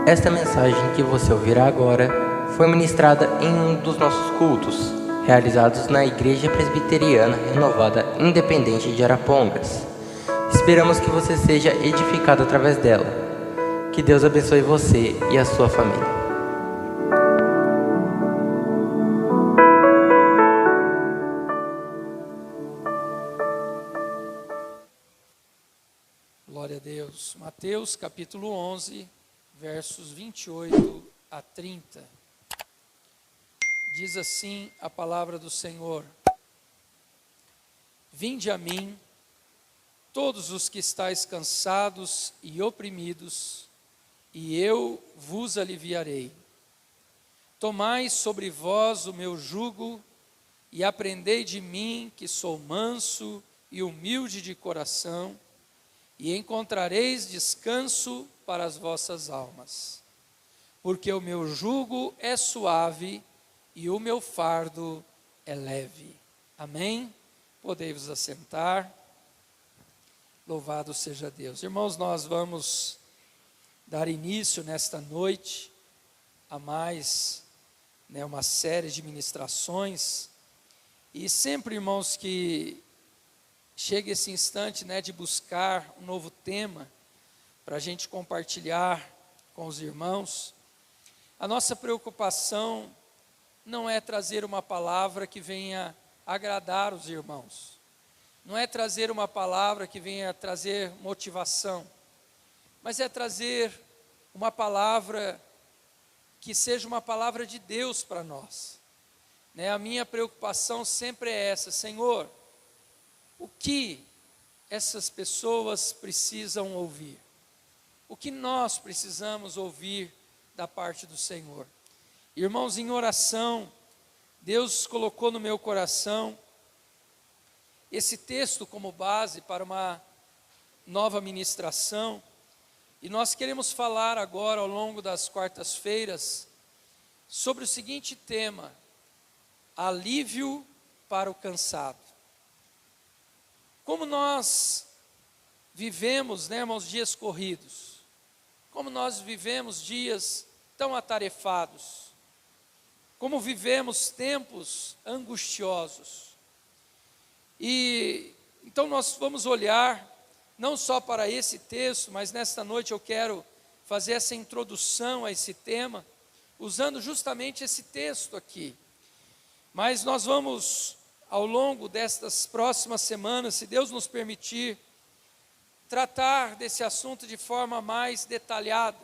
Esta mensagem que você ouvirá agora foi ministrada em um dos nossos cultos, realizados na Igreja Presbiteriana Renovada Independente de Arapongas. Esperamos que você seja edificado através dela. Que Deus abençoe você e a sua família. Glória a Deus. Mateus capítulo 11, versos 28 a 30. Diz assim a palavra do Senhor: Vinde a mim, todos os que estáis cansados e oprimidos, e eu vos aliviarei. Tomai sobre vós o meu jugo e aprendei de mim, que sou manso e humilde de coração, e encontrareis descanso para as vossas almas. Porque o meu jugo é suave e o meu fardo é leve. Amém? Podei-vos assentar. Louvado seja Deus. Irmãos, nós vamos dar início nesta noite a mais uma série de ministrações. E sempre, irmãos, que chega esse instante de buscar um novo tema para a gente compartilhar com os irmãos, a nossa preocupação não é trazer uma palavra que venha agradar os irmãos, não é trazer uma palavra que venha trazer motivação, mas é trazer uma palavra que seja uma palavra de Deus para nós. A minha preocupação sempre é essa: Senhor, o que essas pessoas precisam ouvir? O que nós precisamos ouvir da parte do Senhor? Irmãos, em oração, Deus colocou no meu coração esse texto como base para uma nova ministração, e nós queremos falar agora, ao longo das quartas-feiras, sobre o seguinte tema: alívio para o cansado. Como nós vivemos, irmãos, dias corridos, como nós vivemos dias tão atarefados, como vivemos tempos angustiosos. E então nós vamos olhar não só para esse texto, mas nesta noite eu quero fazer essa introdução a esse tema, usando justamente esse texto aqui. Mas nós vamos, ao longo destas próximas semanas, se Deus nos permitir, tratar desse assunto de forma mais detalhada.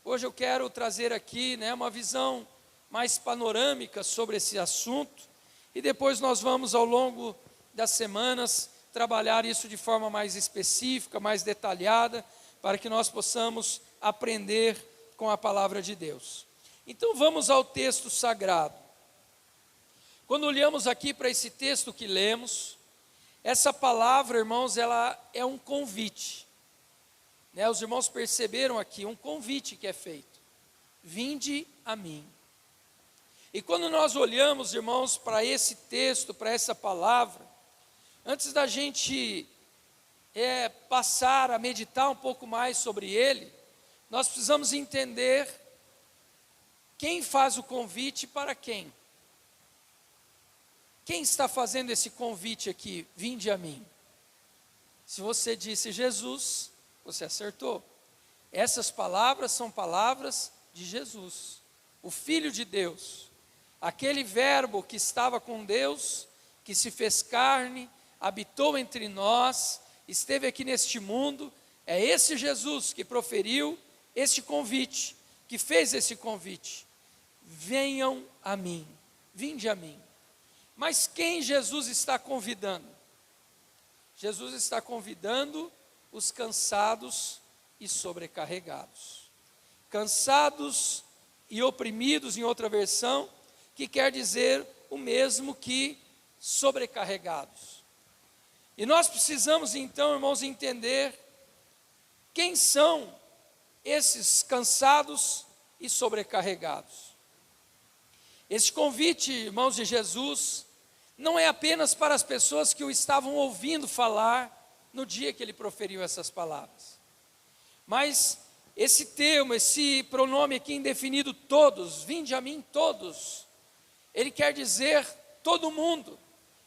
Hoje eu quero trazer aqui uma visão mais panorâmica sobre esse assunto, e depois nós vamos, ao longo das semanas, trabalhar isso de forma mais específica, mais detalhada, para que nós possamos aprender com a palavra de Deus. Então vamos ao texto sagrado. Quando olhamos aqui para esse texto que lemos, essa palavra, irmãos, ela é um convite. Os irmãos perceberam aqui um convite que é feito: vinde a mim. E quando nós olhamos, irmãos, para esse texto, para essa palavra, antes da gente passar a meditar um pouco mais sobre ele, nós precisamos entender quem faz o convite para quem. Quem está fazendo esse convite aqui? Vinde a mim. Se você disse Jesus, você acertou. Essas palavras são palavras de Jesus, o Filho de Deus, aquele verbo que estava com Deus, que se fez carne, habitou entre nós, esteve aqui neste mundo. É esse Jesus que proferiu este convite, que fez esse convite: venham a mim, vinde a mim. Mas quem Jesus está convidando? Jesus está convidando os cansados e sobrecarregados. Cansados e oprimidos, em outra versão, que quer dizer o mesmo que sobrecarregados. E nós precisamos então, irmãos, entender quem são esses cansados e sobrecarregados. Esse convite, irmãos, de Jesus não é apenas para as pessoas que o estavam ouvindo falar no dia que ele proferiu essas palavras, mas esse termo, esse pronome aqui indefinido, todos, vinde a mim todos, ele quer dizer todo mundo,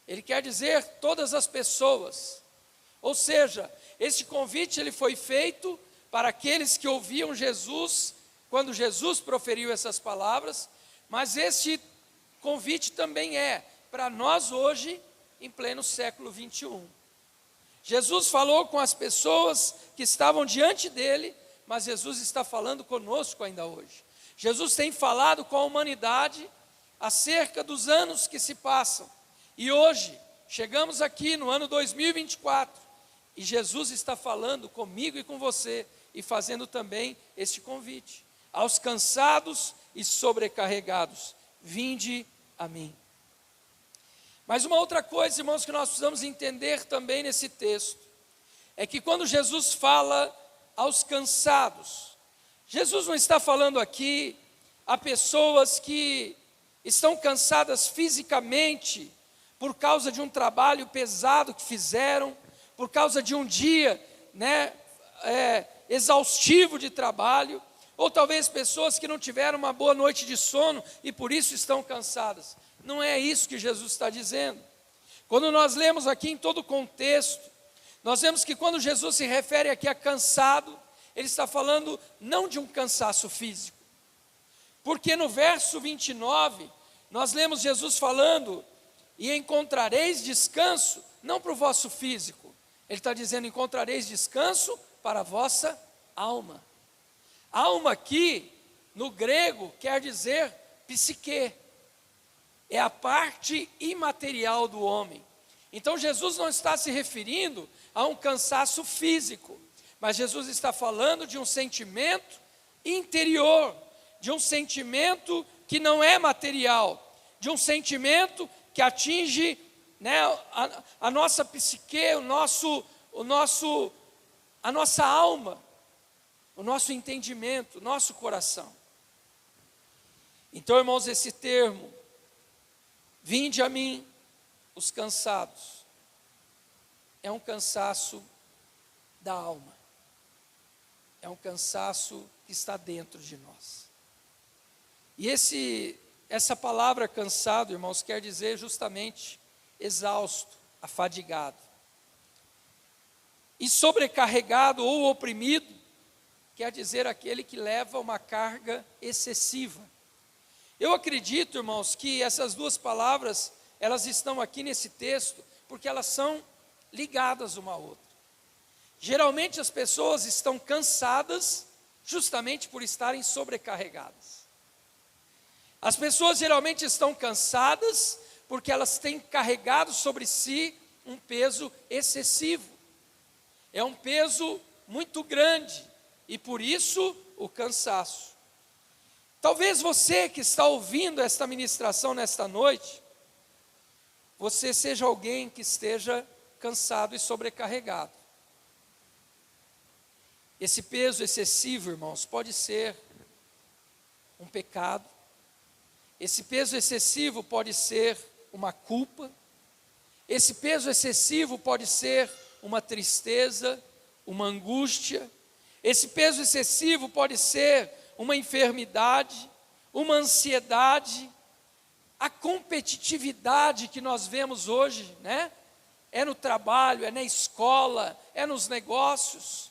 ele quer dizer todas as pessoas. Ou seja, este convite ele foi feito para aqueles que ouviam Jesus, quando Jesus proferiu essas palavras, mas este convite também é para nós hoje, em pleno século 21. Jesus falou com as pessoas que estavam diante dele, mas Jesus está falando conosco ainda hoje. Jesus tem falado com a humanidade acerca dos anos que se passam. E hoje, chegamos aqui no ano 2024, e Jesus está falando comigo e com você, e fazendo também este convite. Aos cansados e sobrecarregados, vinde a mim. Mas uma outra coisa, irmãos, que nós precisamos entender também nesse texto, é que quando Jesus fala aos cansados, Jesus não está falando aqui a pessoas que estão cansadas fisicamente por causa de um trabalho pesado que fizeram, por causa de um dia, exaustivo de trabalho, ou talvez pessoas que não tiveram uma boa noite de sono e por isso estão cansadas. Não é isso que Jesus está dizendo. Quando nós lemos aqui em todo o contexto, nós vemos que quando Jesus se refere aqui a cansado, ele está falando não de um cansaço físico. Porque no verso 29, nós lemos Jesus falando, e encontrareis descanso, não para o vosso físico. Ele está dizendo, encontrareis descanso para a vossa alma. Alma aqui, no grego, quer dizer psique. É a parte imaterial do homem. Então Jesus não está se referindo a um cansaço físico, mas Jesus está falando de um sentimento interior, de um sentimento que não é material, de um sentimento que atinge a nossa psique, a nossa alma, o nosso entendimento, o nosso coração. Então, irmãos, esse termo, vinde a mim, os cansados, é um cansaço da alma, é um cansaço que está dentro de nós. E essa palavra cansado, irmãos, quer dizer justamente exausto, afadigado. E sobrecarregado ou oprimido, quer dizer aquele que leva uma carga excessiva. Eu acredito, irmãos, que essas duas palavras, elas estão aqui nesse texto, porque elas são ligadas uma à outra. Geralmente as pessoas estão cansadas, justamente por estarem sobrecarregadas. As pessoas geralmente estão cansadas, porque elas têm carregado sobre si um peso excessivo. É um peso muito grande, e por isso o cansaço. Talvez você que está ouvindo esta ministração nesta noite, você seja alguém que esteja cansado e sobrecarregado. Esse peso excessivo, irmãos, pode ser um pecado. Esse peso excessivo pode ser uma culpa. Esse peso excessivo pode ser uma tristeza, uma angústia. Esse peso excessivo pode ser uma enfermidade, uma ansiedade. A competitividade que nós vemos hoje, é no trabalho, é na escola, é nos negócios.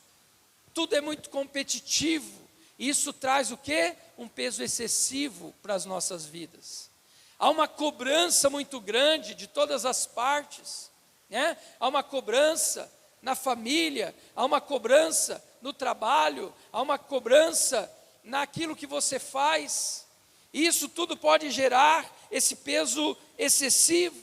Tudo é muito competitivo. Isso traz o quê? Um peso excessivo para as nossas vidas. Há uma cobrança muito grande de todas as partes, Há uma cobrança na família, há uma cobrança no trabalho, há uma cobrança naquilo que você faz. Isso tudo pode gerar esse peso excessivo.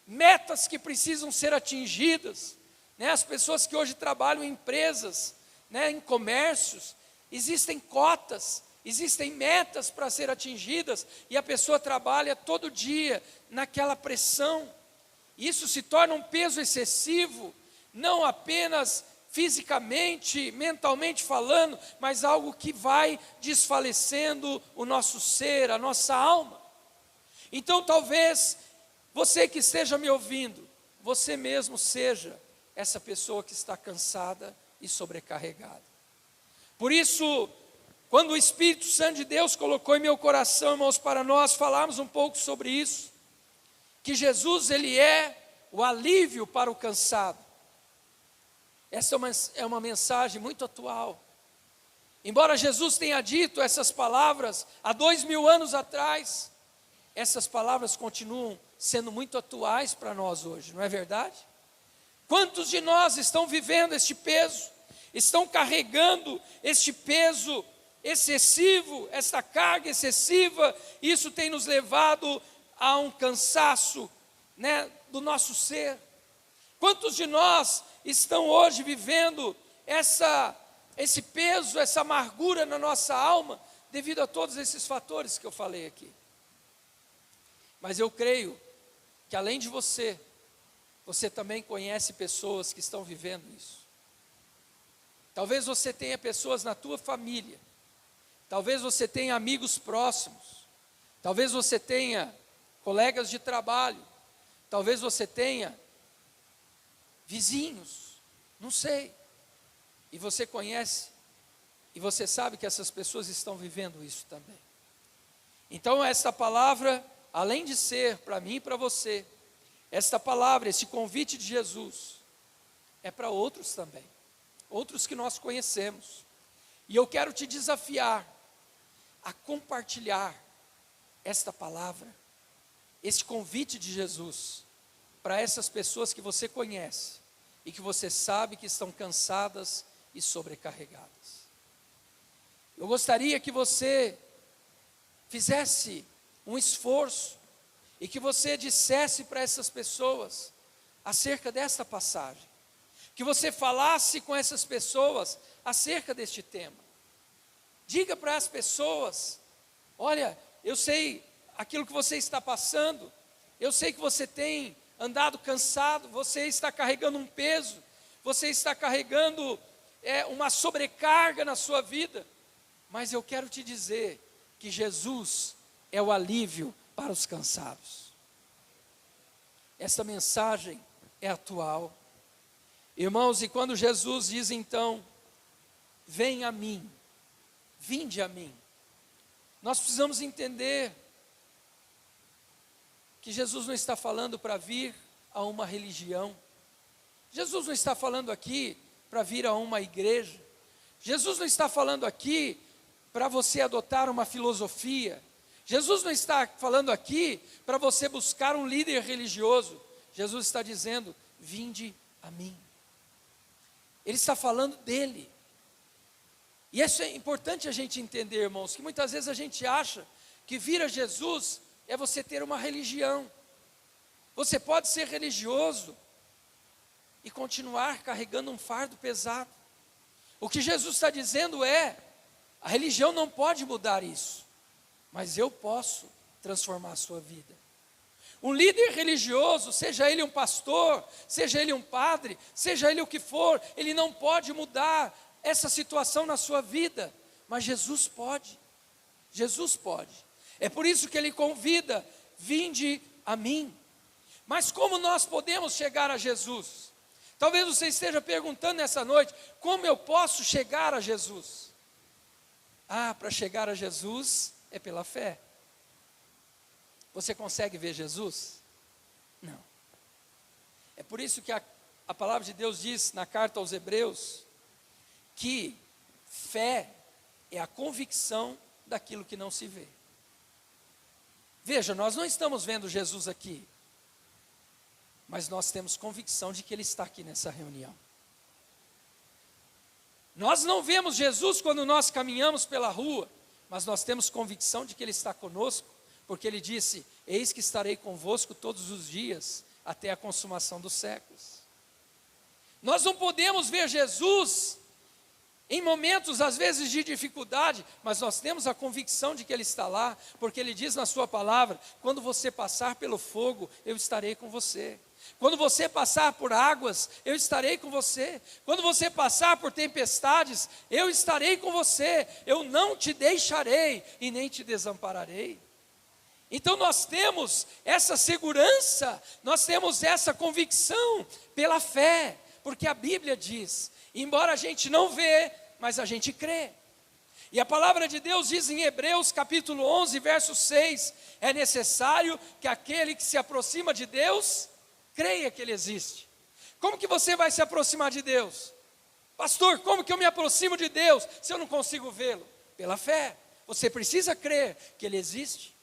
Metas que precisam ser atingidas, As pessoas que hoje trabalham em empresas, em comércios, existem cotas, existem metas para ser atingidas, e a pessoa trabalha todo dia naquela pressão. Isso se torna um peso excessivo, não apenas fisicamente, mentalmente falando, mas algo que vai desfalecendo o nosso ser, a nossa alma. Então talvez você que esteja me ouvindo, você mesmo seja essa pessoa que está cansada e sobrecarregada. Por isso, quando o Espírito Santo de Deus colocou em meu coração, irmãos, para nós falarmos um pouco sobre isso, que Jesus, Ele é o alívio para o cansado. Essa é uma mensagem muito atual. Embora Jesus tenha dito essas palavras há 2000 anos atrás, essas palavras continuam sendo muito atuais para nós hoje, não é verdade? Quantos de nós estão vivendo este peso, estão carregando este peso excessivo, esta carga excessiva? Isso tem nos levado a um cansaço, né, do nosso ser. Quantos de nós estão hoje vivendo esse peso, essa amargura na nossa alma, devido a todos esses fatores que eu falei aqui? Mas eu creio que além de você também conhece pessoas que estão vivendo isso. Talvez você tenha pessoas na tua família, talvez você tenha amigos próximos, talvez você tenha colegas de trabalho, talvez você tenha vizinhos, não sei. E você conhece, e você sabe que essas pessoas estão vivendo isso também. Então esta palavra, além de ser para mim e para você, esta palavra, esse convite de Jesus, é para outros também, outros que nós conhecemos. E eu quero te desafiar a compartilhar esta palavra, esse convite de Jesus, para essas pessoas que você conhece e que você sabe que estão cansadas e sobrecarregadas. Eu gostaria que você fizesse um esforço e que você dissesse para essas pessoas acerca desta passagem, que você falasse com essas pessoas acerca deste tema. Diga para as pessoas: olha, eu sei aquilo que você está passando, eu sei que você tem andado cansado, você está carregando um peso, você está carregando uma sobrecarga na sua vida, mas eu quero te dizer que Jesus é o alívio para os cansados. Essa mensagem é atual, irmãos. E quando Jesus diz então: vem a mim, vinde a mim, nós precisamos entender que Jesus não está falando para vir a uma religião, Jesus não está falando aqui para vir a uma igreja, Jesus não está falando aqui para você adotar uma filosofia, Jesus não está falando aqui para você buscar um líder religioso. Jesus está dizendo: vinde a mim. Ele está falando dele. E isso é importante a gente entender, irmãos, que muitas vezes a gente acha que vir a Jesus é você ter uma religião. Você pode ser religioso e continuar carregando um fardo pesado. O que Jesus está dizendo é: a religião não pode mudar isso, mas eu posso transformar a sua vida. Um líder religioso, seja ele um pastor, seja ele um padre, seja ele o que for, ele não pode mudar essa situação na sua vida, mas Jesus pode. Jesus pode. É por isso que ele convida: vinde a mim. Mas como nós podemos chegar a Jesus? Talvez você esteja perguntando nessa noite: como eu posso chegar a Jesus? Para chegar a Jesus é pela fé. Você consegue ver Jesus? Não. É por isso que a palavra de Deus diz na carta aos Hebreus que fé é a convicção daquilo que não se vê. Veja, nós não estamos vendo Jesus aqui, mas nós temos convicção de que Ele está aqui nessa reunião. Nós não vemos Jesus quando nós caminhamos pela rua, mas nós temos convicção de que Ele está conosco, porque Ele disse: eis que estarei convosco todos os dias, até a consumação dos séculos. Nós não podemos ver Jesus em momentos às vezes de dificuldade, mas nós temos a convicção de que Ele está lá, porque Ele diz na sua palavra: quando você passar pelo fogo, eu estarei com você. Quando você passar por águas, eu estarei com você. Quando você passar por tempestades, eu estarei com você. Eu não te deixarei e nem te desampararei. Então nós temos essa segurança, nós temos essa convicção pela fé, porque a Bíblia diz: embora a gente não vê, mas a gente crê. E a palavra de Deus diz em Hebreus capítulo 11, verso 6, é necessário que aquele que se aproxima de Deus, creia que Ele existe. Como que você vai se aproximar de Deus? Pastor, como que eu me aproximo de Deus se eu não consigo vê-lo? Pela fé. Você precisa crer que Ele existe.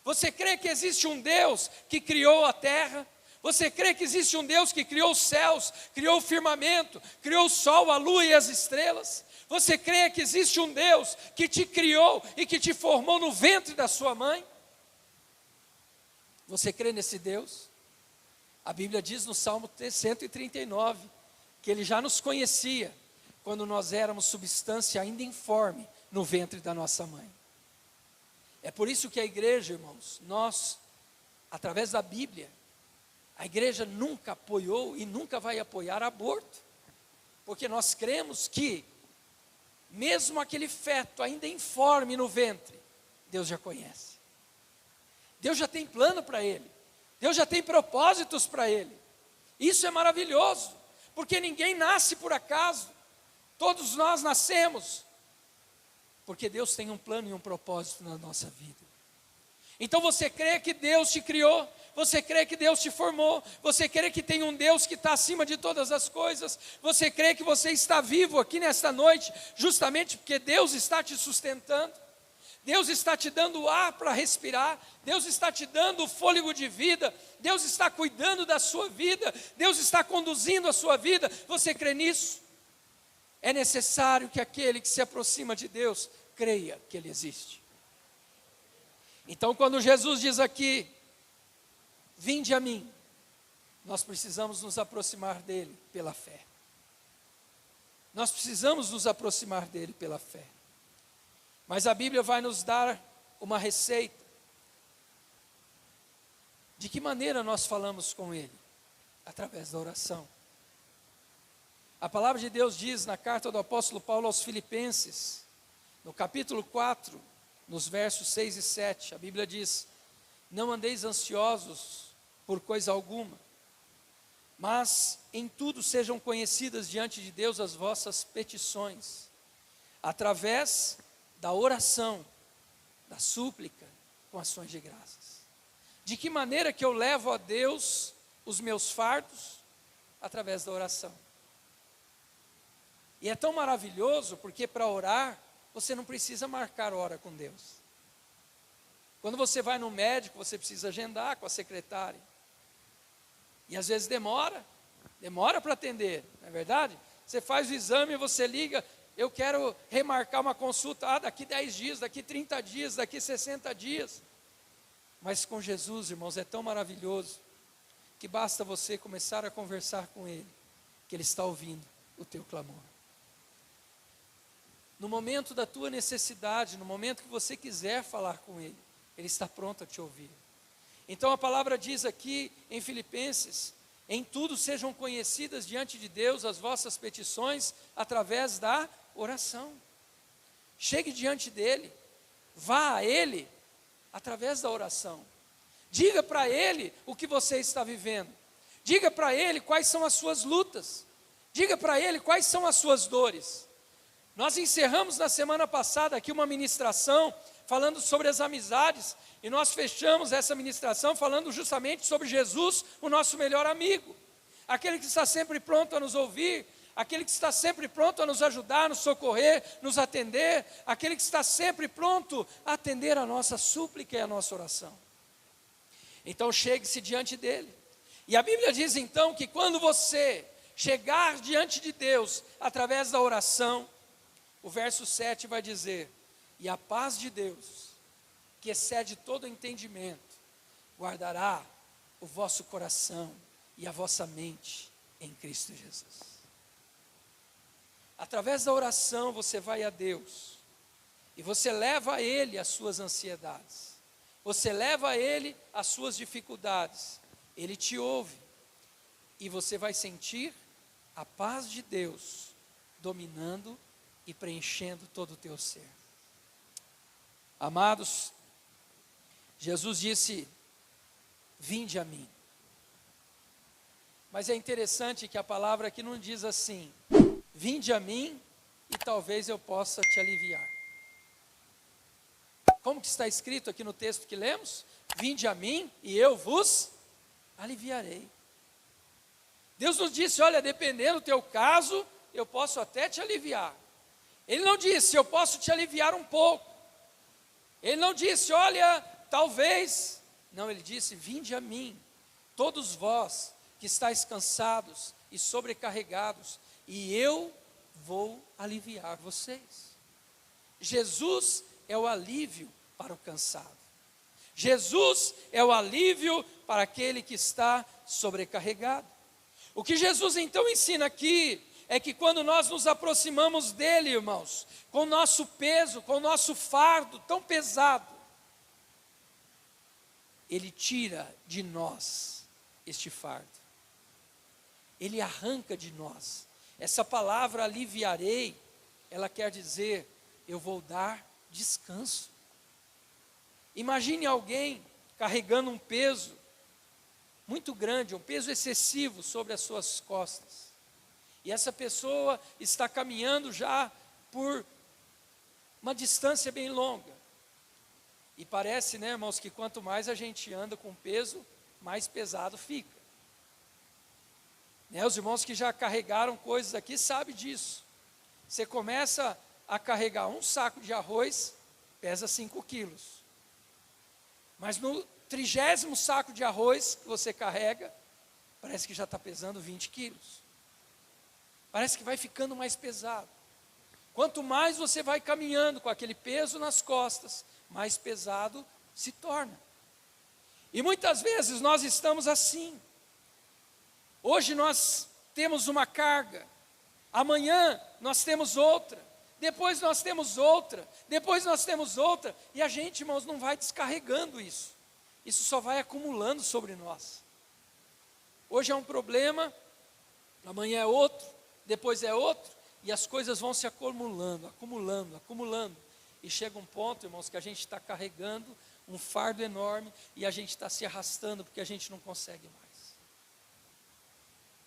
Você crê que existe um Deus que criou a terra? Você crê que existe um Deus que criou os céus, criou o firmamento, criou o sol, a lua e as estrelas? Você crê que existe um Deus que te criou e que te formou no ventre da sua mãe? Você crê nesse Deus? A Bíblia diz no Salmo 139, que Ele já nos conhecia, quando nós éramos substância ainda informe no ventre da nossa mãe. É por isso que a igreja, irmãos, nós, através da Bíblia, a igreja nunca apoiou e nunca vai apoiar aborto, porque nós cremos que, mesmo aquele feto ainda informe no ventre, Deus já conhece. Deus já tem plano para ele. Deus já tem propósitos para ele. Isso é maravilhoso, porque ninguém nasce por acaso. Todos nós nascemos, porque Deus tem um plano e um propósito na nossa vida. Então você crê que Deus te criou, você crê que Deus te formou, você crê que tem um Deus que está acima de todas as coisas, você crê que você está vivo aqui nesta noite, justamente porque Deus está te sustentando, Deus está te dando ar para respirar, Deus está te dando o fôlego de vida, Deus está cuidando da sua vida, Deus está conduzindo a sua vida. Você crê nisso? É necessário que aquele que se aproxima de Deus creia que Ele existe. Então, quando Jesus diz aqui, vinde a mim, nós precisamos nos aproximar dele pela fé. Nós precisamos nos aproximar dele pela fé. Mas a Bíblia vai nos dar uma receita. De que maneira nós falamos com ele? Através da oração. A palavra de Deus diz na carta do apóstolo Paulo aos Filipenses, no capítulo 4, nos versos 6 e 7, a Bíblia diz: não andeis ansiosos por coisa alguma, mas em tudo sejam conhecidas diante de Deus as vossas petições, através da oração, da súplica, com ações de graças. De que maneira que eu levo a Deus os meus fardos? Através da oração. E é tão maravilhoso, porque para orar, você não precisa marcar hora com Deus. Quando você vai no médico, você precisa agendar com a secretária. E às vezes demora para atender, não é verdade? Você faz o exame, você liga, eu quero remarcar uma consulta, daqui 10 dias, daqui 30 dias, daqui 60 dias. Mas com Jesus, irmãos, é tão maravilhoso, que basta você começar a conversar com Ele, que Ele está ouvindo o teu clamor. No momento da tua necessidade, no momento que você quiser falar com Ele, Ele está pronto a te ouvir. Então a palavra diz aqui em Filipenses: em tudo sejam conhecidas diante de Deus as vossas petições através da oração. Chegue diante dEle, vá a Ele através da oração. Diga para Ele o que você está vivendo. Diga para Ele quais são as suas lutas. Diga para Ele quais são as suas dores. Nós encerramos na semana passada aqui uma ministração falando sobre as amizades, e nós fechamos essa ministração falando justamente sobre Jesus, o nosso melhor amigo, aquele que está sempre pronto a nos ouvir, aquele que está sempre pronto a nos ajudar, nos socorrer, nos atender, aquele que está sempre pronto a atender a nossa súplica e a nossa oração. Então chegue-se diante dele, e a Bíblia diz então que quando você chegar diante de Deus através da oração, o verso 7 vai dizer: e a paz de Deus, que excede todo entendimento, guardará o vosso coração e a vossa mente em Cristo Jesus. Através da oração você vai a Deus, e você leva a Ele as suas ansiedades, você leva a Ele as suas dificuldades, Ele te ouve, e você vai sentir a paz de Deus dominando e preenchendo todo o teu ser. Amados, Jesus disse: vinde a mim. Mas é interessante que a palavra aqui não diz assim: vinde a mim e talvez eu possa te aliviar. Como que está escrito aqui no texto que lemos? Vinde a mim e eu vos aliviarei. Deus nos disse, olha, dependendo do teu caso, eu posso até te aliviar. Ele não disse, eu posso te aliviar um pouco. Ele não disse, olha, talvez. Não, ele disse, vinde a mim, todos vós que estáis cansados e sobrecarregados, e eu vou aliviar vocês. Jesus é o alívio para o cansado. Jesus é o alívio para aquele que está sobrecarregado. O que Jesus então ensina aqui é que quando nós nos aproximamos dele, irmãos, com o nosso peso, com o nosso fardo tão pesado, ele tira de nós este fardo. Ele arranca de nós. Essa palavra aliviarei, ela quer dizer, eu vou dar descanso. Imagine alguém carregando um peso muito grande, um peso excessivo sobre as suas costas. E essa pessoa está caminhando já por uma distância bem longa. E parece, né, irmãos, que quanto mais a gente anda com peso, mais pesado fica. Né, os irmãos que já carregaram coisas aqui sabem disso. Você começa a carregar um saco de arroz, pesa 5 quilos. Mas no 30º saco de arroz que você carrega, parece que já está pesando 20 quilos. Parece que vai ficando mais pesado. Quanto mais você vai caminhando com aquele peso nas costas, mais pesado se torna. E muitas vezes nós estamos assim. Hoje nós temos uma carga, amanhã nós temos outra, depois nós temos outra, depois nós temos outra, e a gente, irmãos, não vai descarregando isso. Isso só vai acumulando sobre nós. Hoje é um problema, amanhã é outro, depois é outro, e as coisas vão se acumulando, acumulando, acumulando. E chega um ponto, irmãos, que a gente está carregando um fardo enorme e a gente está se arrastando porque a gente não consegue mais.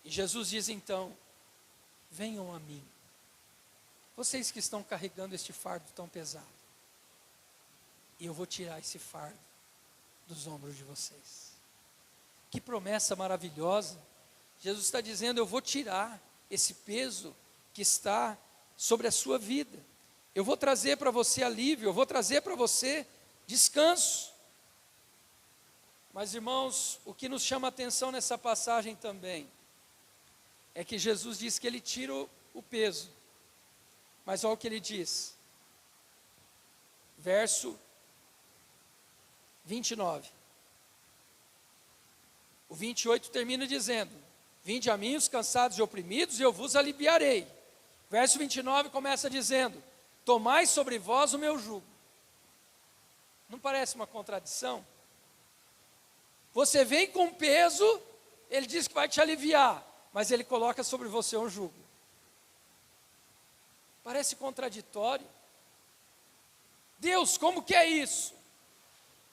E Jesus diz então, venham a mim, vocês que estão carregando este fardo tão pesado, e eu vou tirar esse fardo dos ombros de vocês. Que promessa maravilhosa. Jesus está dizendo, eu vou tirar esse peso que está sobre a sua vida. Eu vou trazer para você alívio, eu vou trazer para você descanso. Mas, irmãos, o que nos chama a atenção nessa passagem também, é que Jesus diz que ele tira o peso. Mas olha o que ele diz. Verso 29. O 28 termina dizendo, vinde a mim os cansados e oprimidos e eu vos aliviarei. Verso 29 começa dizendo, tomai sobre vós o meu jugo. Não parece uma contradição? Você vem com peso, ele diz que vai te aliviar, mas ele coloca sobre você um jugo. Parece contraditório. Deus, como que é isso?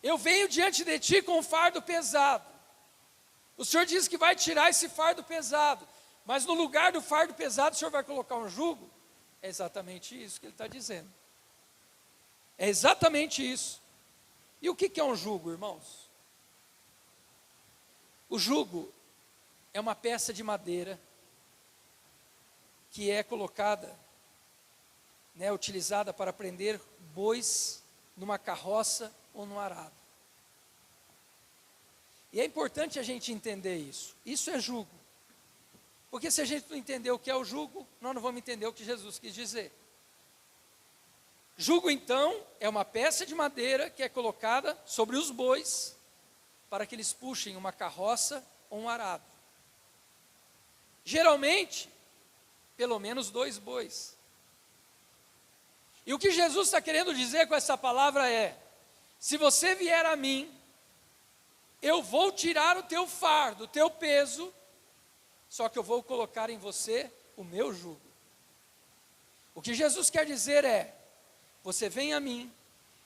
Eu venho diante de ti com um fardo pesado. O Senhor diz que vai tirar esse fardo pesado, mas no lugar do fardo pesado o Senhor vai colocar um jugo? É exatamente isso que ele está dizendo. É exatamente isso. E o que é um jugo, irmãos? O jugo é uma peça de madeira que é colocada, utilizada para prender bois numa carroça ou no arado. E é importante a gente entender isso. Isso é jugo. Porque se a gente não entender o que é o jugo, nós não vamos entender o que Jesus quis dizer. Jugo, então, é uma peça de madeira que é colocada sobre os bois para que eles puxem uma carroça ou um arado. Geralmente, pelo menos 2 bois. E o que Jesus está querendo dizer com essa palavra é, se você vier a mim, eu vou tirar o teu fardo, o teu peso, só que eu vou colocar em você o meu jugo. O que Jesus quer dizer é, você vem a mim,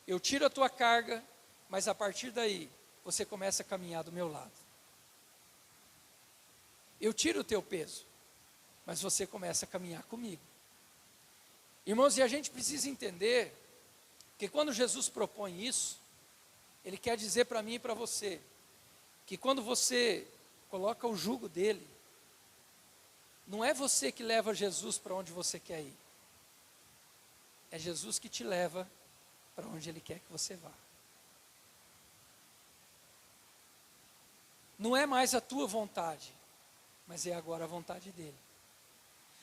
eu tiro a tua carga, mas a partir daí, você começa a caminhar do meu lado. Eu tiro o teu peso, mas você começa a caminhar comigo. Irmãos, e a gente precisa entender que quando Jesus propõe isso, Ele quer dizer para mim e para você, que quando você coloca o jugo dele, não é você que leva Jesus para onde você quer ir, é Jesus que te leva para onde Ele quer que você vá. Não é mais a tua vontade, mas é agora a vontade dele.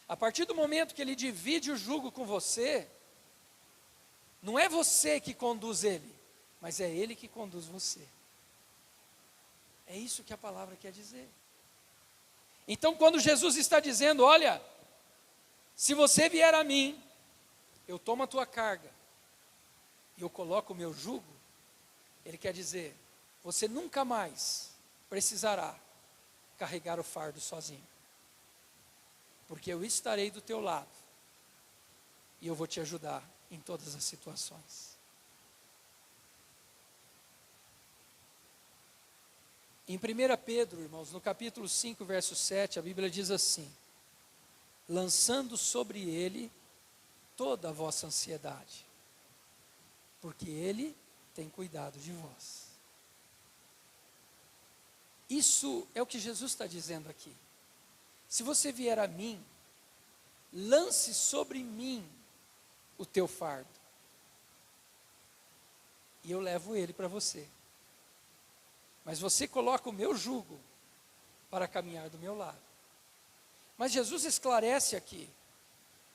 A partir do momento que Ele divide o jugo com você, não é você que conduz Ele, mas é Ele que conduz você. É isso que a palavra quer dizer. Então, quando Jesus está dizendo, olha, se você vier a mim, eu tomo a tua carga, e eu coloco o meu jugo, Ele quer dizer, você nunca mais precisará carregar o fardo sozinho. Porque eu estarei do teu lado, e eu vou te ajudar em todas as situações. Em 1 Pedro, irmãos, no capítulo 5, verso 7, a Bíblia diz assim: lançando sobre ele toda a vossa ansiedade, porque ele tem cuidado de vós. Isso é o que Jesus está dizendo aqui. Se você vier a mim, lance sobre mim o teu fardo, e eu levo ele para você. Mas você coloca o meu jugo para caminhar do meu lado. Mas Jesus esclarece aqui,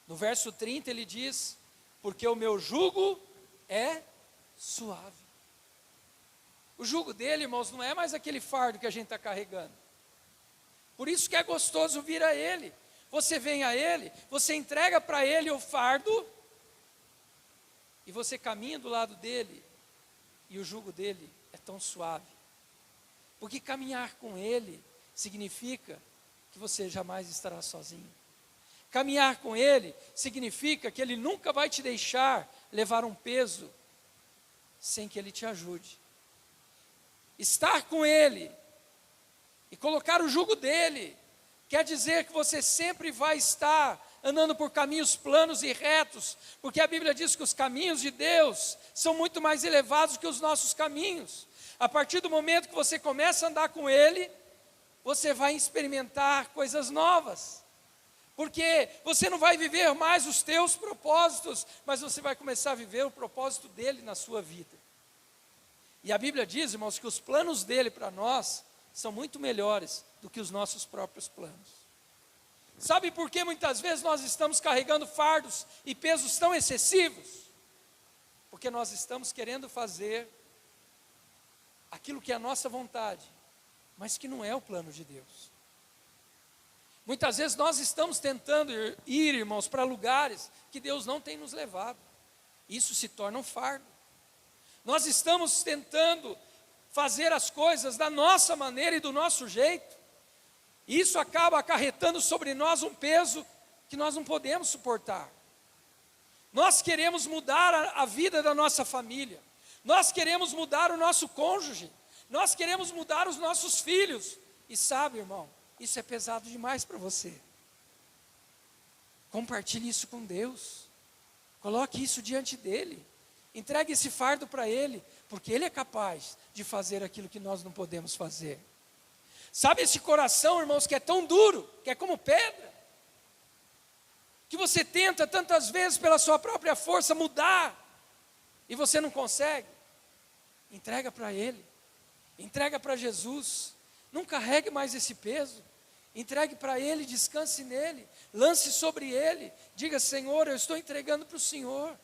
no verso 30 ele diz, porque o meu jugo é suave. O jugo dele, irmãos, não é mais aquele fardo que a gente está carregando. Por isso que é gostoso vir a Ele. Você vem a Ele, você entrega para Ele o fardo, e você caminha do lado dele, e o jugo dele é tão suave. Porque caminhar com Ele significa que você jamais estará sozinho. Caminhar com Ele significa que Ele nunca vai te deixar levar um peso sem que Ele te ajude. Estar com Ele e colocar o jugo dele quer dizer que você sempre vai estar andando por caminhos planos e retos, porque a Bíblia diz que os caminhos de Deus são muito mais elevados que os nossos caminhos. A partir do momento que você começa a andar com Ele, você vai experimentar coisas novas, porque você não vai viver mais os teus propósitos, mas você vai começar a viver o propósito dele na sua vida. E a Bíblia diz, irmãos, que os planos dele para nós são muito melhores do que os nossos próprios planos. Sabe por que muitas vezes nós estamos carregando fardos e pesos tão excessivos? Porque nós estamos querendo fazer aquilo que é a nossa vontade, mas que não é o plano de Deus. Muitas vezes nós estamos tentando ir, irmãos, para lugares que Deus não tem nos levado. Isso se torna um fardo. Nós estamos tentando fazer as coisas da nossa maneira e do nosso jeito. E isso acaba acarretando sobre nós um peso que nós não podemos suportar. Nós queremos mudar a vida da nossa família. Nós queremos mudar o nosso cônjuge. Nós queremos mudar os nossos filhos. E sabe, irmão, isso é pesado demais para você. Compartilhe isso com Deus. Coloque isso diante dele. Entregue esse fardo para Ele, porque Ele é capaz de fazer aquilo que nós não podemos fazer. Sabe esse coração, irmãos, que é tão duro, que é como pedra, que você tenta tantas vezes pela sua própria força mudar, e você não consegue? Entrega para Ele, entrega para Jesus, não carregue mais esse peso, entregue para Ele, descanse nele, lance sobre Ele, diga: Senhor, eu estou entregando para o Senhor,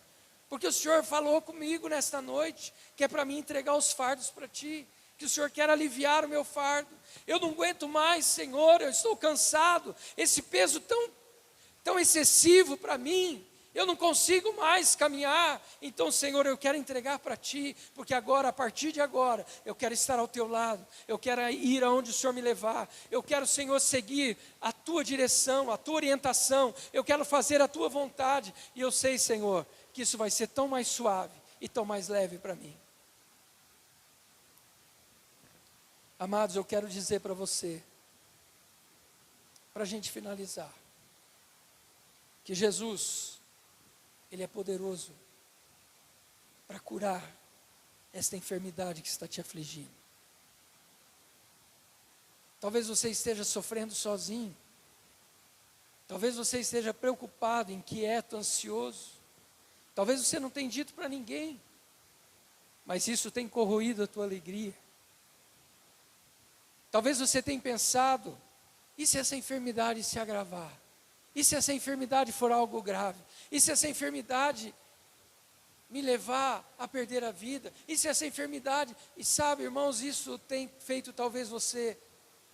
porque o Senhor falou comigo nesta noite, que é para mim entregar os fardos para Ti, que o Senhor quer aliviar o meu fardo. Eu não aguento mais, Senhor, eu estou cansado, esse peso tão excessivo para mim, eu não consigo mais caminhar. Então, Senhor, eu quero entregar para Ti, porque agora, a partir de agora, eu quero estar ao Teu lado, eu quero ir aonde o Senhor me levar, eu quero, Senhor, seguir a Tua direção, a Tua orientação, eu quero fazer a Tua vontade, e eu sei, Senhor, que isso vai ser tão mais suave e tão mais leve para mim. Amados, eu quero dizer para você, para a gente finalizar, que Jesus, Ele é poderoso para curar esta enfermidade que está te afligindo. Talvez você esteja sofrendo sozinho. Talvez você esteja preocupado, inquieto, ansioso. Talvez você não tenha dito para ninguém, mas isso tem corroído a tua alegria. Talvez você tenha pensado, e se essa enfermidade se agravar? E se essa enfermidade for algo grave? E se essa enfermidade me levar a perder a vida? E se essa enfermidade... E sabe, irmãos, isso tem feito talvez você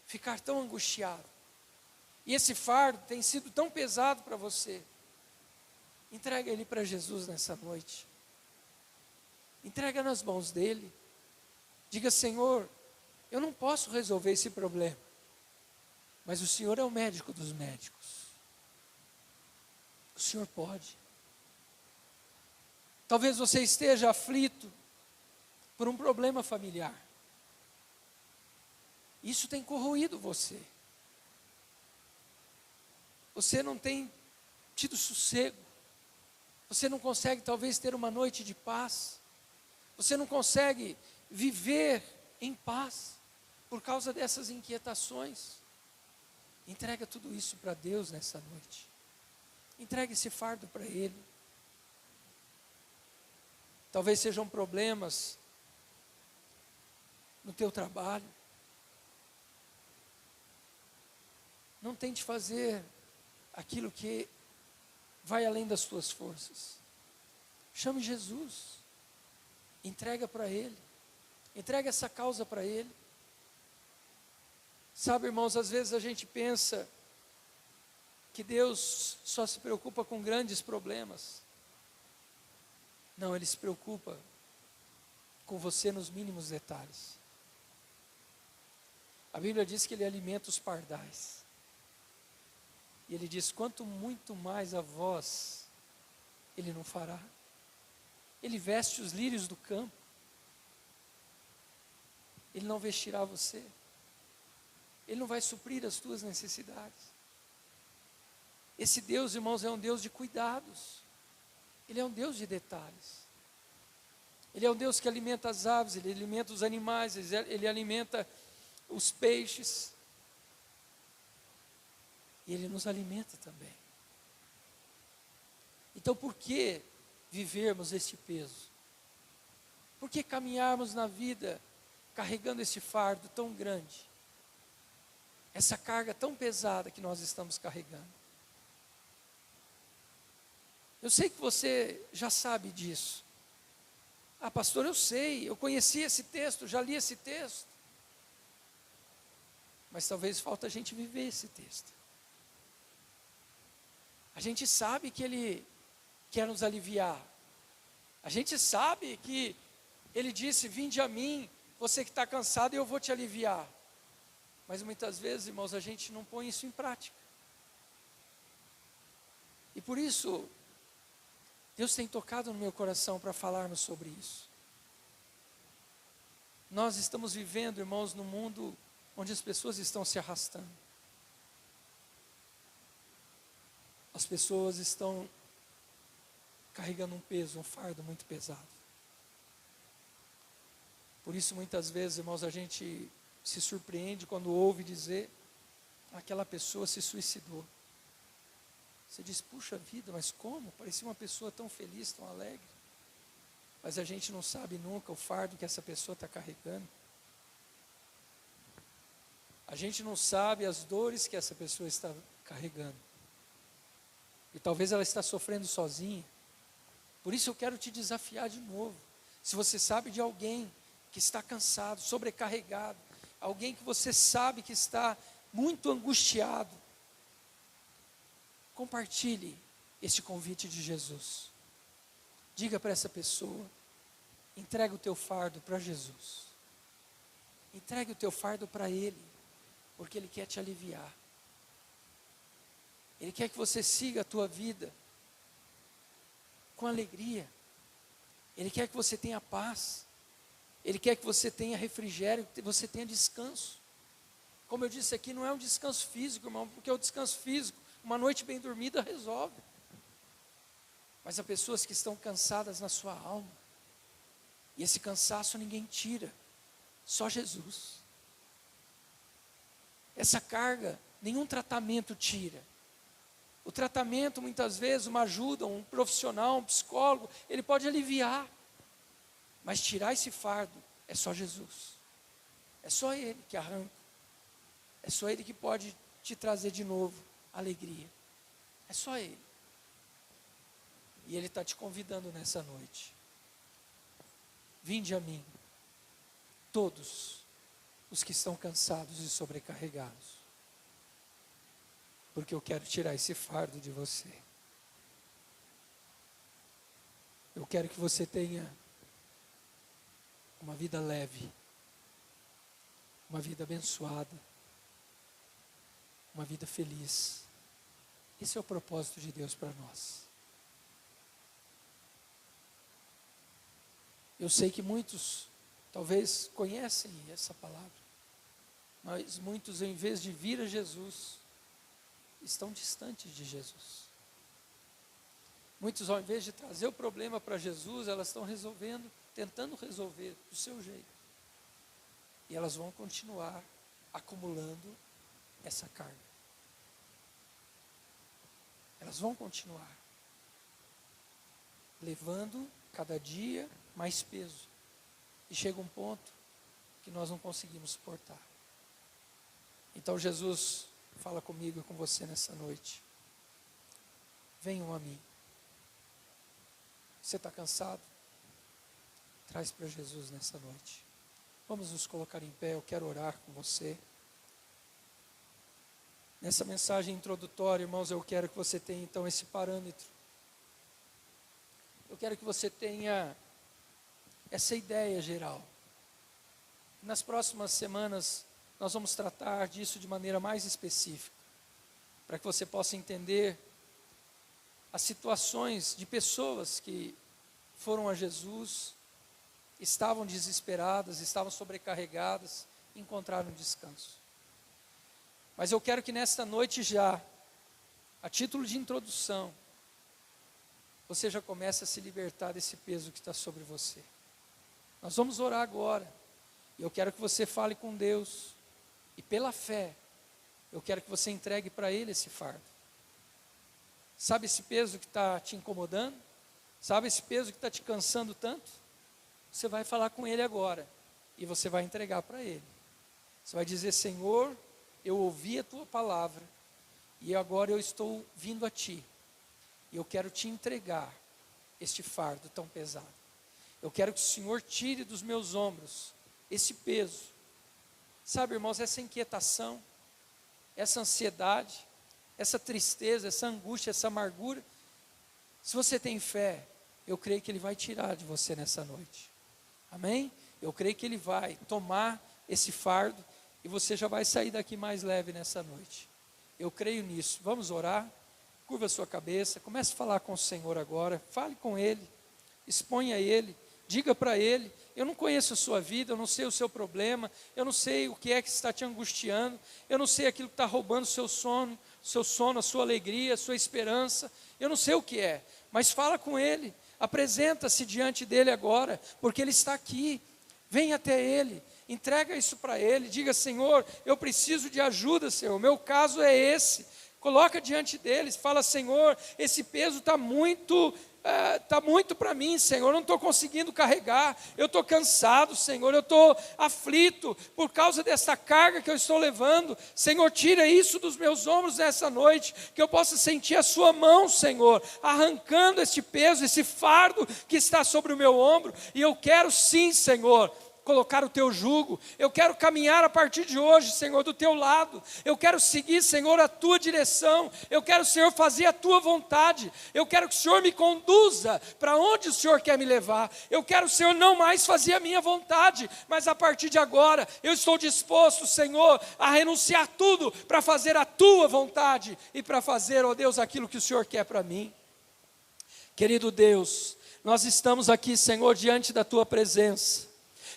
ficar tão angustiado. E esse fardo tem sido tão pesado para você. Entrega ele para Jesus nessa noite. Entrega nas mãos dele. Diga: Senhor, eu não posso resolver esse problema, mas o Senhor é o médico dos médicos. O Senhor pode. Talvez você esteja aflito por um problema familiar. Isso tem corroído você. Você não tem tido sossego. Você não consegue talvez ter uma noite de paz. Você não consegue viver em paz por causa dessas inquietações. Entrega tudo isso para Deus nessa noite. Entregue esse fardo para Ele. Talvez sejam problemas no teu trabalho. Não tente fazer aquilo que vai além das tuas forças. Chame Jesus. Entrega para Ele. Entrega essa causa para Ele. Sabe, irmãos, às vezes a gente pensa que Deus só se preocupa com grandes problemas. Não, Ele se preocupa com você nos mínimos detalhes. A Bíblia diz que Ele alimenta os pardais. E Ele diz: quanto muito mais a vós, Ele não fará. Ele veste os lírios do campo. Ele não vestirá você. Ele não vai suprir as tuas necessidades. Esse Deus, irmãos, é um Deus de cuidados. Ele é um Deus de detalhes. Ele é um Deus que alimenta as aves, Ele alimenta os animais, Ele alimenta os peixes. E Ele nos alimenta também. Então, por que vivermos este peso? Por que caminharmos na vida carregando esse fardo tão grande? Essa carga tão pesada que nós estamos carregando. Eu sei que você já sabe disso. Ah, pastor, eu sei, eu conheci esse texto, já li esse texto. Mas talvez falta a gente viver esse texto. A gente sabe que Ele quer nos aliviar. A gente sabe que Ele disse: vinde a mim, você que está cansado, e eu vou te aliviar. Mas muitas vezes, irmãos, a gente não põe isso em prática. E por isso, Deus tem tocado no meu coração para falarmos sobre isso. Nós estamos vivendo, irmãos, num mundo onde as pessoas estão se arrastando. As pessoas estão carregando um peso, um fardo muito pesado. Por isso, muitas vezes, irmãos, a gente se surpreende quando ouve dizer: aquela pessoa se suicidou. Você diz: puxa vida, mas como? Parecia uma pessoa tão feliz, tão alegre. Mas a gente não sabe nunca o fardo que essa pessoa está carregando. A gente não sabe as dores que essa pessoa está carregando. E talvez ela está sofrendo sozinha. Por isso eu quero te desafiar de novo. Se você sabe de alguém que está cansado, sobrecarregado, alguém que você sabe que está muito angustiado, compartilhe este convite de Jesus. Diga para essa pessoa: entrega o teu fardo para Jesus. Entregue o teu fardo para Ele, porque Ele quer te aliviar. Ele quer que você siga a tua vida com alegria. Ele quer que você tenha paz. Ele quer que você tenha refrigério, que você tenha descanso. Como eu disse aqui, não é um descanso físico, irmão, porque o descanso físico, uma noite bem dormida resolve. mas há pessoas que estão cansadas na sua alma. E esse cansaço ninguém tira, só Jesus. Essa carga, nenhum tratamento tira. O tratamento, muitas vezes, uma ajuda, um profissional, um psicólogo, ele pode aliviar. Mas tirar esse fardo é só Jesus. É só Ele que arranca. É só Ele que pode te trazer de novo alegria. É só Ele. E Ele está te convidando nessa noite. Vinde a mim, todos os que estão cansados e sobrecarregados, porque eu quero tirar esse fardo de você. Eu quero que você tenha uma vida leve, uma vida abençoada, uma vida feliz. Esse é o propósito de Deus para nós. Eu sei que muitos talvez conhecem essa palavra, mas muitos, em vez de vir a Jesus, estão distantes de Jesus. Muitos, ao invés de trazer o problema para Jesus, elas estão tentando resolver do seu jeito. E elas vão continuar acumulando essa carga. Elas vão continuar levando cada dia mais peso. E chega um ponto que nós não conseguimos suportar. Então Jesus fala comigo e com você nessa noite. Venham a mim. Você está cansado? Traz para Jesus nessa noite. Vamos nos colocar em pé, eu quero orar com você. Nessa mensagem introdutória, irmãos, eu quero que você tenha então esse parâmetro. Eu quero que você tenha essa ideia geral. Nas próximas semanas, nós vamos tratar disso de maneira mais específica, para que você possa entender as situações de pessoas que foram a Jesus, estavam desesperadas, estavam sobrecarregadas, e encontraram descanso. Mas eu quero que nesta noite já, a título de introdução, você já comece a se libertar desse peso que está sobre você. Nós vamos orar agora, e eu quero que você fale com Deus, e pela fé, eu quero que você entregue para Ele esse fardo. Sabe esse peso que está te incomodando? Sabe esse peso que está te cansando tanto? Você vai falar com Ele agora, e você vai entregar para Ele. Você vai dizer: Senhor, eu ouvi a Tua palavra, e agora eu estou vindo a Ti, e eu quero Te entregar este fardo tão pesado. Eu quero que o Senhor tire dos meus ombros esse peso. Sabe, irmãos, essa inquietação, essa ansiedade, essa tristeza, essa angústia, essa amargura, se você tem fé, eu creio que Ele vai tirar de você nessa noite. Amém? Eu creio que Ele vai tomar esse fardo e você já vai sair daqui mais leve nessa noite. Eu creio nisso. Vamos orar? Curva a sua cabeça, comece a falar com o Senhor agora, fale com Ele, exponha a Ele, diga para Ele: eu não conheço a sua vida, eu não sei o seu problema, eu não sei o que é que está te angustiando, eu não sei aquilo que está roubando o seu sono, a sua alegria, a sua esperança, eu não sei o que é, mas fala com Ele, apresenta-se diante dEle agora, porque Ele está aqui. Vem até Ele, entrega isso para Ele, diga: Senhor, eu preciso de ajuda, Senhor, o meu caso é esse. Coloca diante deles, fala: Senhor, esse peso está muito para mim, Senhor, eu não estou conseguindo carregar, eu estou cansado, Senhor, eu estou aflito por causa dessa carga que eu estou levando. Senhor, tira isso dos meus ombros nessa noite, que eu possa sentir a sua mão, Senhor, arrancando este peso, esse fardo que está sobre o meu ombro. E eu quero sim, Senhor, colocar o Teu jugo, eu quero caminhar a partir de hoje, Senhor, do Teu lado, eu quero seguir, Senhor, a Tua direção, eu quero, Senhor, fazer a Tua vontade, eu quero que o Senhor me conduza para onde o Senhor quer me levar, eu quero, Senhor, não mais fazer a minha vontade, mas a partir de agora, eu estou disposto, Senhor, a renunciar tudo para fazer a Tua vontade e para fazer, ó Deus, aquilo que o Senhor quer para mim. Querido Deus, nós estamos aqui, Senhor, diante da Tua presença.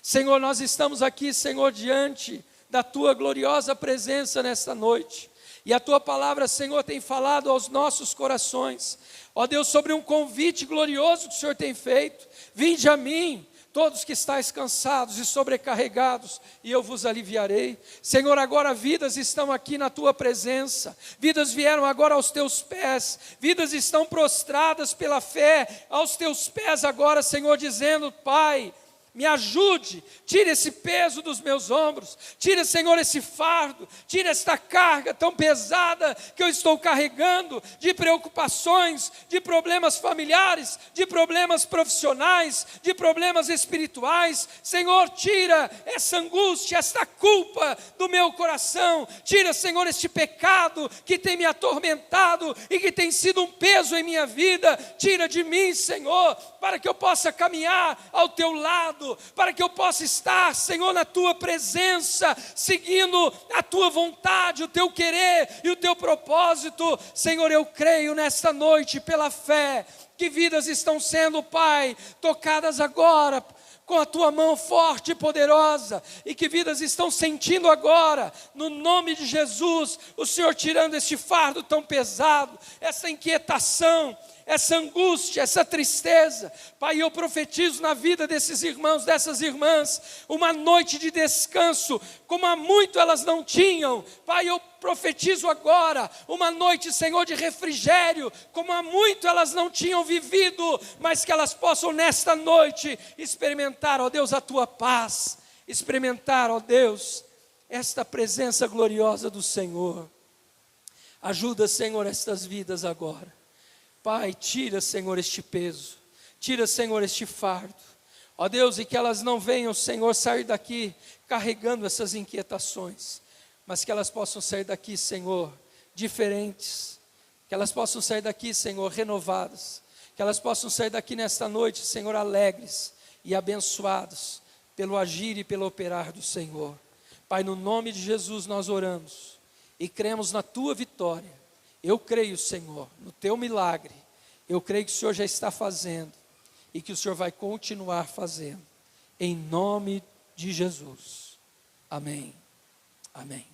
Senhor, nós estamos aqui, Senhor, diante da Tua gloriosa presença nesta noite. E a tua palavra, Senhor, tem falado aos nossos corações, ó Deus, sobre um convite glorioso que o Senhor tem feito. Vinde a mim, todos que estáis cansados e sobrecarregados, e eu vos aliviarei. Senhor, agora vidas estão aqui na tua presença, vidas vieram agora aos teus pés, vidas estão prostradas pela fé aos teus pés agora, Senhor, dizendo: Pai, me ajude, tire esse peso dos meus ombros, tire, Senhor, esse fardo, tire esta carga tão pesada que eu estou carregando, de preocupações, de problemas familiares, de problemas profissionais, de problemas espirituais. Senhor, tira essa angústia, esta culpa do meu coração, tira, Senhor, este pecado que tem me atormentado e que tem sido um peso em minha vida. Tira de mim, Senhor, para que eu possa caminhar ao teu lado, para que eu possa estar, Senhor, na tua presença, seguindo a tua vontade, o teu querer e o teu propósito. Senhor, eu creio nesta noite, pela fé, que vidas estão sendo, Pai, tocadas agora com a tua mão forte e poderosa, e que vidas estão sentindo agora, no nome de Jesus, o Senhor tirando este fardo tão pesado, essa inquietação, essa angústia, essa tristeza. Pai, eu profetizo na vida desses irmãos, dessas irmãs, uma noite de descanso, como há muito elas não tinham. Pai, eu profetizo agora uma noite, Senhor, de refrigério, como há muito elas não tinham vivido, mas que elas possam nesta noite experimentar, ó Deus, a tua paz, experimentar, ó Deus, esta presença gloriosa do Senhor. Ajuda, Senhor, estas vidas agora. Pai, tira, Senhor, este peso, tira, Senhor, este fardo, ó Deus, e que elas não venham, Senhor, sair daqui carregando essas inquietações, mas que elas possam sair daqui, Senhor, diferentes, que elas possam sair daqui, Senhor, renovadas, que elas possam sair daqui nesta noite, Senhor, alegres e abençoados pelo agir e pelo operar do Senhor. Pai, no nome de Jesus nós oramos e cremos na tua vitória. Eu creio, Senhor, no teu milagre. Eu creio que o Senhor já está fazendo e que o Senhor vai continuar fazendo. Em nome de Jesus. Amém. Amém.